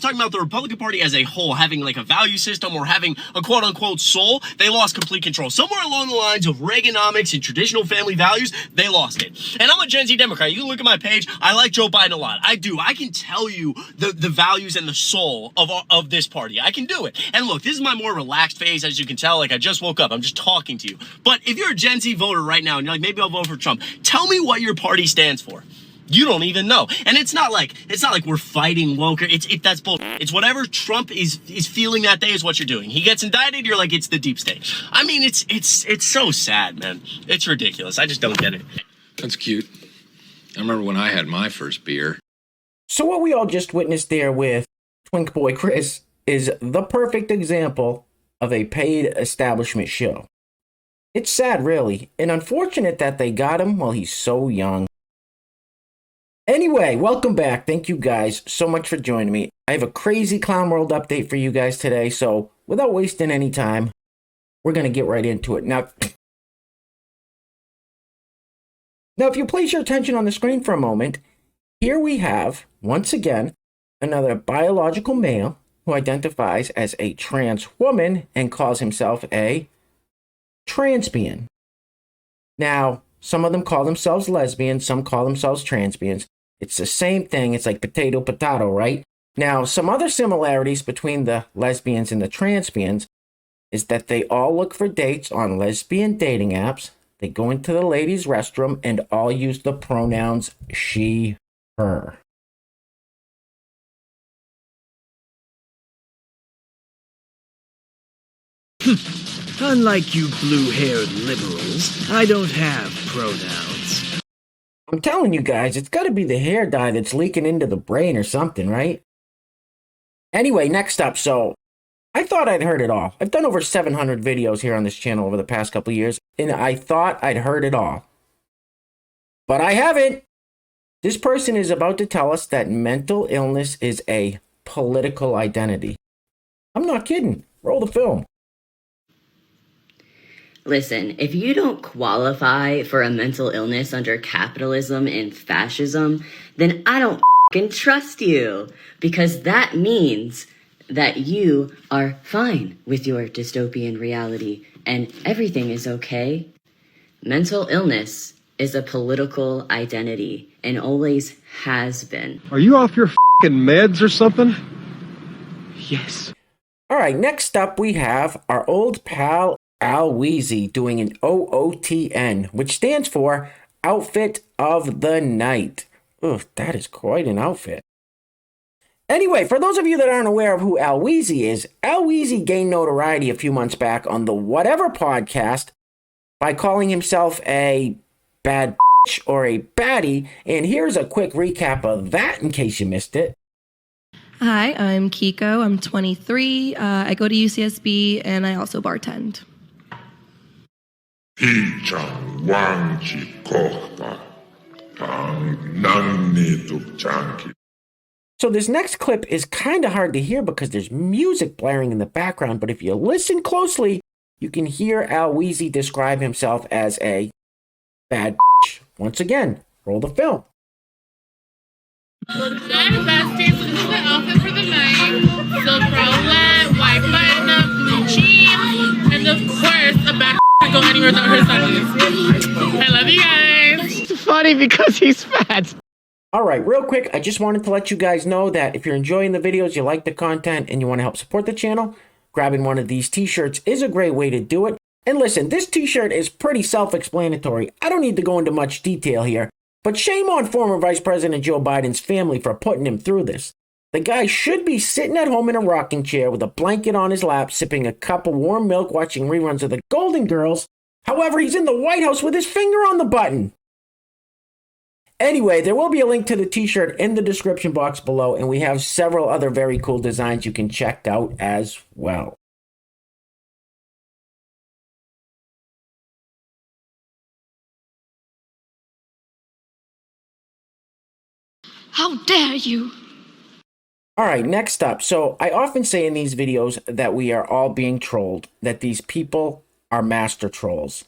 Talking about the Republican Party as a whole having like a value system or having a quote-unquote soul, they lost complete control. Somewhere along the lines of Reaganomics and traditional family values, they lost it. And I'm a Gen Z Democrat. You can look at my page. I like Joe Biden a lot. I do. I can tell you the values and the soul of this party. I can do it. And look, this is my more relaxed phase, as you can tell. Like, I just woke up. I'm just talking to you. But if you're a Gen Z voter right now and you're like, maybe I'll vote for Trump, tell me what your party stands for. You don't even know. And it's not like we're fighting woke. That's bull. It's whatever Trump is feeling that day is what you're doing. He gets indicted, you're like, it's the deep state. I mean, it's so sad, man. It's ridiculous. I just don't get it. That's cute. I remember when I had my first beer. So what we all just witnessed there with Twink Boy Chris is the perfect example of a paid establishment show. It's sad, really, and unfortunate that they got him while he's so young. Anyway, welcome back. Thank you guys so much for joining me. I have a crazy Clown World update for you guys today, so without wasting any time, we're going to get right into it. Now, if you place your attention on the screen for a moment, here we have, once again, another biological male who identifies as a trans woman and calls himself a transbian. Now, some of them call themselves lesbians, some call themselves transbians. It's the same thing. It's like potato, potato, right? Now, some other similarities between the lesbians and the transbians is that they all look for dates on lesbian dating apps. They go into the ladies' restroom and all use the pronouns she, her. Unlike you blue-haired liberals, I don't have pronouns. I'm telling you guys, it's got to be the hair dye that's leaking into the brain or something, right? Anyway, next up, so I thought I'd heard it all. I've done over 700 videos here on this channel over the past couple of years, and I thought I'd heard it all. But I haven't. This person is about to tell us that mental illness is a political identity. I'm not kidding. Roll the film. Listen, if you don't qualify for a mental illness under capitalism and fascism, then I don't f***ing trust you, because that means that you are fine with your dystopian reality and everything is okay. Mental illness is a political identity and always has been. Are you off your f***ing meds or something? Yes. All right, next up we have our old pal Weezy doing an OOTN, which stands for Outfit of the Night. Ugh, that is quite an outfit. Anyway, for those of you that aren't aware of who Weezy is, Weezy gained notoriety a few months back on the Whatever podcast by calling himself a bad bitch or a baddie, and here's a quick recap of that in case you missed it. Hi, I'm Kiko. I'm 23. I go to UCSB and I also bartend. So this next clip is kind of hard to hear because there's music blaring in the background, but if you listen closely, you can hear Weezy describe himself as a bad bitch. Once again, roll the film. Well, besties, this is the outfit for the night. So bralette, white button-up, blue jeans, and of course, a back to go anywhere without her sunnies. I love you guys. It's funny because he's fat. All right, real quick, I just wanted to let you guys know that if you're enjoying the videos, you like the content, and you want to help support the channel, grabbing one of these t-shirts is a great way to do it. And listen, this t-shirt is pretty self-explanatory. I don't need to go into much detail here. But shame on former Vice President Joe Biden's family for putting him through this. The guy should be sitting at home in a rocking chair with a blanket on his lap, sipping a cup of warm milk, watching reruns of the Golden Girls. However, he's in the White House with his finger on the button. Anyway, there will be a link to the t-shirt in the description box below, and we have several other very cool designs you can check out as well. How dare you? All right, next up. So I often say in these videos that we are all being trolled, that these people are master trolls.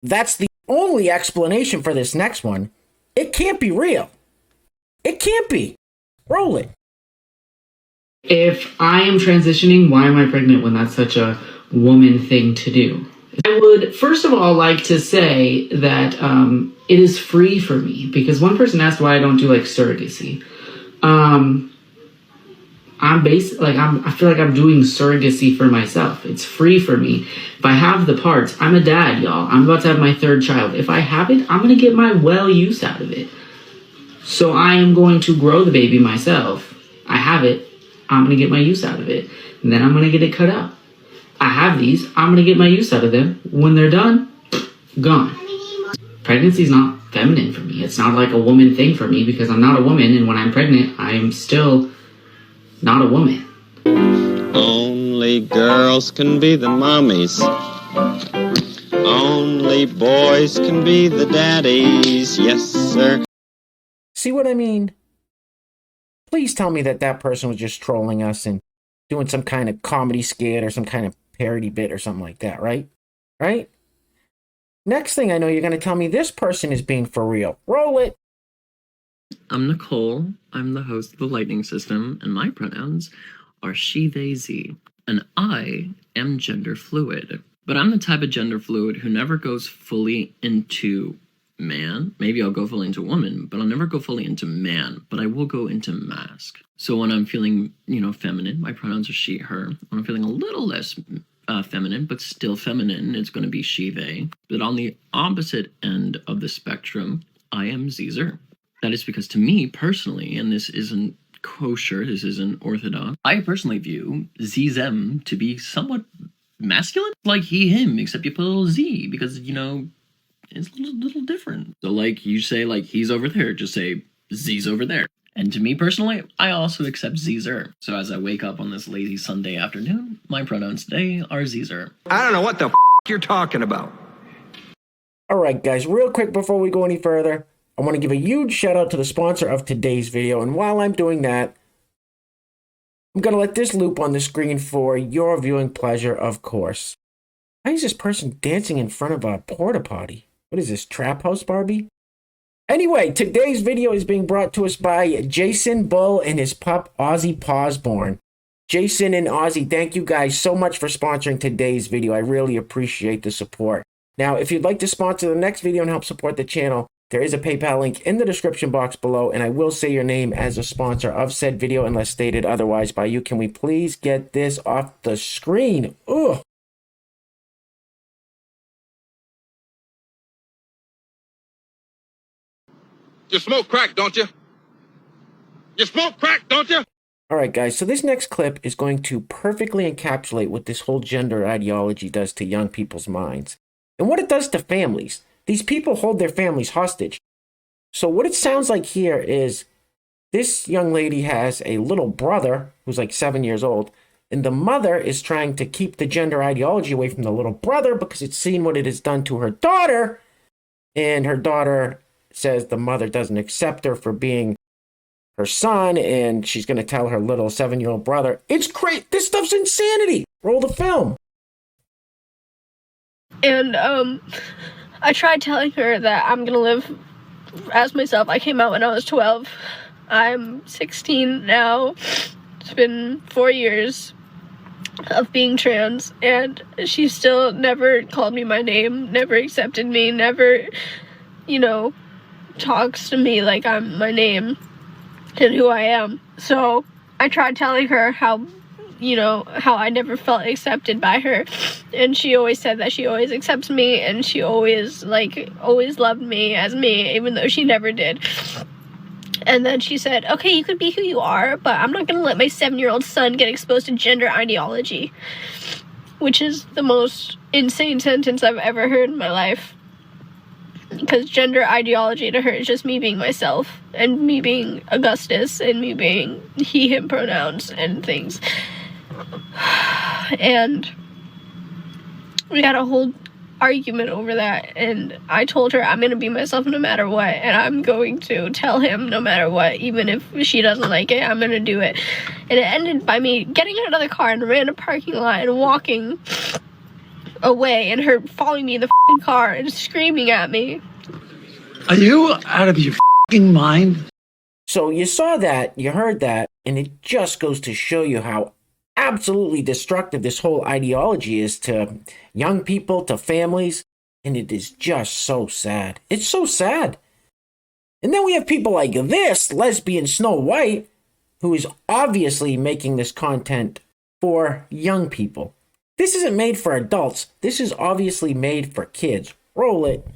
That's the only explanation for this next one. It can't be real. It can't be. Roll it. If I am transitioning, why am I pregnant when that's such a woman thing to do? I would first of all like to say that it is free for me, because one person asked why I don't do like surrogacy. I feel like I'm doing surrogacy for myself. It's free for me. If I have the parts, I'm a dad, y'all. I'm about to have my third child. If I have it, I'm gonna get my well use out of it. So I am going to grow the baby myself. I have it. I'm gonna get my use out of it. And then I'm gonna get it cut up. I have these. I'm gonna get my use out of them. When they're done, gone. Pregnancy is not feminine for me. It's not like a woman thing for me, because I'm not a woman, and when I'm pregnant, I am still not a woman. Only girls can be the mommies. Only boys can be the daddies. Yes, sir. See what I mean? Please tell me that that person was just trolling us and doing some kind of comedy skit or some kind of parody bit or something like that, right? Right? Next thing I know, you're going to tell me this person is being for real. Roll it. I'm Nicole. I'm the host of the Lightning System, and my pronouns are she, they, z. And I am gender fluid. But I'm the type of gender fluid who never goes fully into man. Maybe I'll go fully into woman, but I'll never go fully into man. But I will go into mask. So when I'm feeling, feminine, my pronouns are she, her. When I'm feeling a little less feminine, but still feminine, it's going to be she, they. But on the opposite end of the spectrum, I am Zer. That is because to me personally, and this isn't kosher, this isn't orthodox, I personally view them to be somewhat masculine, like he, him, except you put a little Z, because, it's a little different. So like you say, like he's over there, just say Z's over there. And to me personally, I also accept Zer. So as I wake up on this lazy Sunday afternoon, my pronouns today are Zer. I don't know what the you're talking about. All right, guys, real quick before we go any further, I want to give a huge shout out to the sponsor of today's video. And while I'm doing that, I'm going to let this loop on the screen for your viewing pleasure, of course. Why is this person dancing in front of a porta potty? What is this, Trap House Barbie? Anyway, today's video is being brought to us by Jason Bull and his pup, Ozzy Pawsborn. Jason and Ozzy, thank you guys so much for sponsoring today's video. I really appreciate the support. Now, if you'd like to sponsor the next video and help support the channel, there is a PayPal link in the description box below, and I will say your name as a sponsor of said video unless stated otherwise by you. Can we please get this off the screen? Ugh. You smoke crack, don't you? You smoke crack, don't you? All right, guys, so this next clip is going to perfectly encapsulate what this whole gender ideology does to young people's minds and what it does to families. These people hold their families hostage. So what it sounds like here is this young lady has a little brother who's like 7 years old, and the mother is trying to keep the gender ideology away from the little brother because it's seen what it has done to her daughter, and her daughter says the mother doesn't accept her for being her son, and she's going to tell her little 7-year-old brother. It's great. This stuff's insanity. Roll the film. And I tried telling her that I'm going to live as myself. I came out when I was 12. I'm 16 now. It's been 4 years of being trans, and she still never called me my name, never accepted me, never, talks to me like I'm my name and who I am. So I tried telling her how I never felt accepted by her, and she always said that she always accepts me, and she always loved me as me, even though she never did. And then she said, okay, you could be who you are, but I'm not gonna let my 7-year-old son get exposed to gender ideology, which is the most insane sentence I've ever heard in my life. Because gender ideology to her is just me being myself, and me being Augustus, and me being he, him pronouns and things. And we had a whole argument over that, and I told her I'm going to be myself no matter what, and I'm going to tell him no matter what, even if she doesn't like it, I'm going to do it. And it ended by me getting in another car in a random parking lot and walking away, and her following me in the f***ing car and screaming at me. Are you out of your f***ing mind? So you saw that, you heard that, and it just goes to show you how absolutely destructive this whole ideology is to young people, to families, and it is just so sad. It's so sad. And then we have people like this lesbian Snow White, who is obviously making this content for young people. This isn't made for adults. This is obviously made for kids. Roll it.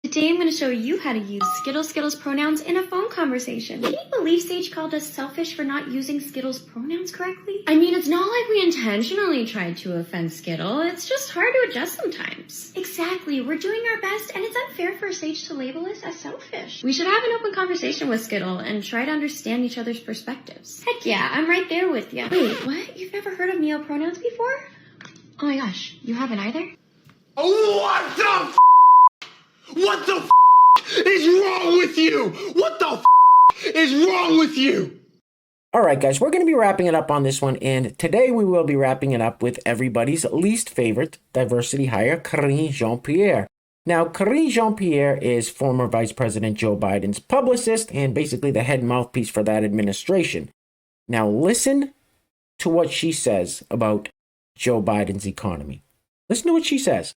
Today I'm going to show you how to use Skittles pronouns in a phone conversation. Can you believe Sage called us selfish for not using Skittles pronouns correctly? I mean, it's not like we intentionally tried to offend Skittle. It's just hard to adjust sometimes. Exactly. We're doing our best, and it's unfair for Sage to label us as selfish. We should have an open conversation with Skittle and try to understand each other's perspectives. Heck yeah, I'm right there with you. Wait, what? You've never heard of neopronouns before? Oh my gosh, you haven't either? What the What the is wrong with you? What the is wrong with you? All right, guys, we're going to be wrapping it up on this one, and today we will be wrapping it up with everybody's least favorite diversity hire, Karine Jean-Pierre. Now, Karine Jean-Pierre is former Vice President Joe Biden's publicist and basically the head mouthpiece for that administration. Now, listen to what she says about Joe Biden's economy. Listen to what she says.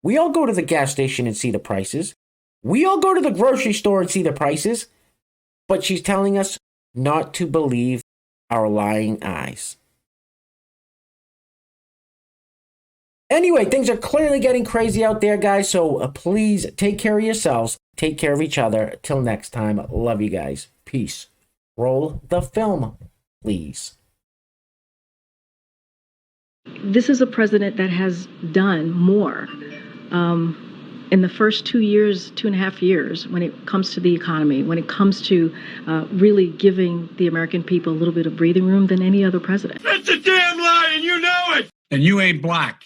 We all go to the gas station and see the prices. We all go to the grocery store and see the prices. But she's telling us not to believe our lying eyes. Anyway, things are clearly getting crazy out there, guys. So please take care of yourselves. Take care of each other. Till next time, love you guys. Peace. Roll the film, please. This is a president that has done more in the first 2.5 years, when it comes to the economy, when it comes to really giving the American people a little bit of breathing room than any other president. That's a damn lie, and you know it! And you ain't black.